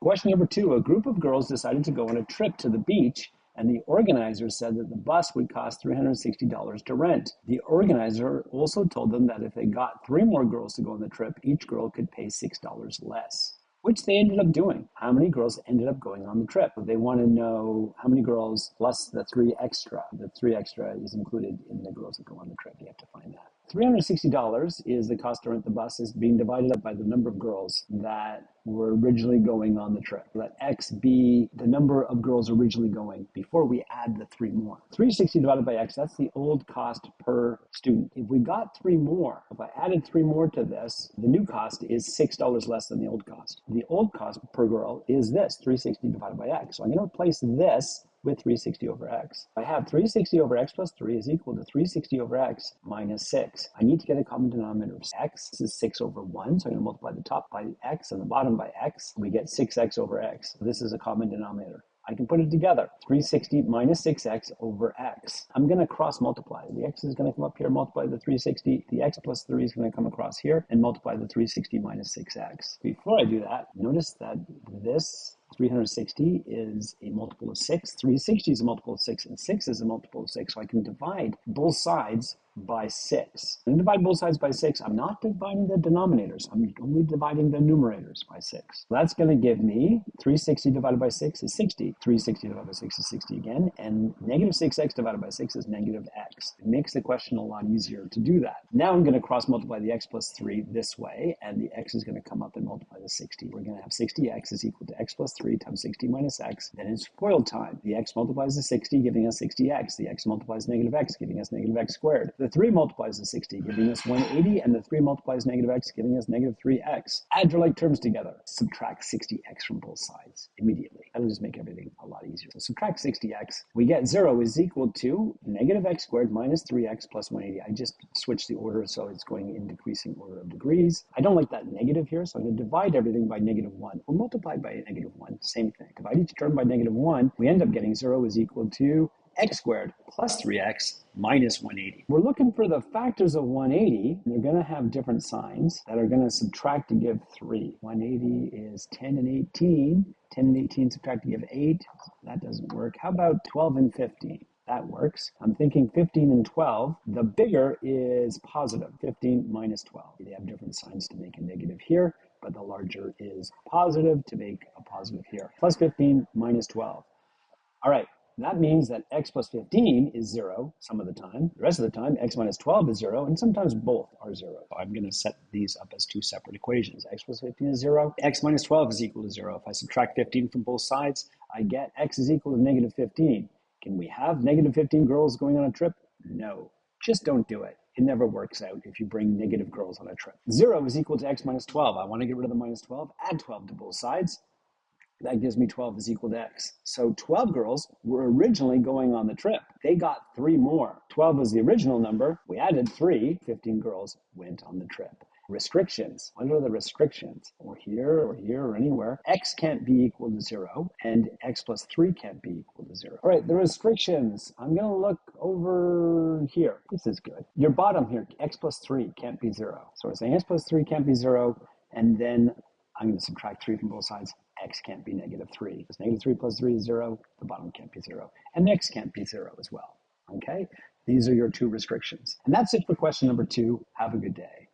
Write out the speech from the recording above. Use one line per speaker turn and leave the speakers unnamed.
Question number 2, a group of girls decided to go on a trip to the beach, and the organizer said that the bus would cost $360 to rent. The organizer also told them that if they got 3 more girls to go on the trip, each girl could pay $6 less, which they ended up doing. How many girls ended up going on the trip? They want to know how many girls plus the 3 extra. The 3 extra is included in the girls that go on the trip. You have to find that. $360 is the cost to rent the bus, is being divided up by the number of girls that were originally going on the trip. Let X be the number of girls originally going before we add the 3 more. 360 divided by X, that's the old cost per student. If we got 3 more, if I added 3 more to this, the new cost is $6 less than the old cost. The old cost per girl is this, 360 divided by X. So I'm going to replace this with 360 over X. I have 360 over X plus 3 is equal to 360 over X minus 6. I need to get a common denominator of X. This is 6 over 1, so I'm going to multiply the top by X and the bottom by X. We get 6X over X. This is a common denominator. I can put it together. 360 minus 6X over X. I'm going to cross multiply. The X is going to come up here, multiply the 360. The X plus 3 is going to come across here and multiply the 360 minus 6X. Before I do that, notice that this 360 is a multiple of 6, 360 is a multiple of 6, and 6 is a multiple of 6. So I can divide both sides by 6. I'm going to divide both sides by 6. I'm not dividing the denominators. I'm only dividing the numerators by 6. So that's going to give me 360 divided by 6 is 60. 360 divided by 6 is 60 again. And negative 6x divided by 6 is negative x. It makes the question a lot easier to do that. Now I'm going to cross multiply the x plus 3 this way, and the x is going to come up and multiply the 60. We're going to have 60x is equal to x plus 3 times 60 minus x. Then it's FOIL time. The x multiplies the 60, giving us 60x. The x multiplies negative x, giving us negative x squared. The 3 multiplies the 60, giving us 180, and the 3 multiplies negative x, giving us negative 3x. Add your like terms together. Subtract 60x from both sides immediately. That'll just make everything a lot easier. So subtract 60x. We get 0 is equal to negative x squared minus 3x plus 180. I just switched the order, so it's going in decreasing order of degrees. I don't like that negative here, so I'm going to divide everything by negative 1. Or multiply by negative 1. Same thing. Divide each term by negative 1. We end up getting 0 is equal to x squared plus 3x minus 180. We're looking for the factors of 180. They're going to have different signs that are going to subtract to give 3. 180 is 10 and 18. 10 and 18 subtract to give 8. That doesn't work. How about 12 and 15? That works. I'm thinking 15 and 12. The bigger is positive. 15 minus 12. They have different signs to make a negative here, but the larger is positive to make a positive here. Plus 15 minus 12. All right. That means that x plus 15 is 0 some of the time. The rest of the time, x minus 12 is 0, and sometimes both are 0. So I'm going to set these up as 2 separate equations. X plus 15 is 0. X minus 12 is equal to 0. If I subtract 15 from both sides, I get x is equal to negative 15. Can we have negative 15 girls going on a trip? No. Just don't do it. It never works out if you bring negative girls on a trip. 0 is equal to x minus 12. I want to get rid of the minus 12. Add 12 to both sides. That gives me 12 is equal to x. So 12 girls were originally going on the trip. They got 3 more. 12 was the original number. We added 3. 15 girls went on the trip. Restrictions. What are the restrictions? Or here, or anywhere. X can't be equal to 0, and x plus 3 can't be equal to 0. All right, the restrictions. I'm going to look over here. This is good. Your bottom here, x plus 3 can't be 0. So we're saying x plus 3 can't be 0, and then I'm going to subtract 3 from both sides. X can't be negative 3. Because negative 3 plus 3 is 0. The bottom can't be 0. And x can't be 0 as well. Okay? These are your 2 restrictions. And that's it for question number 2. Have a good day.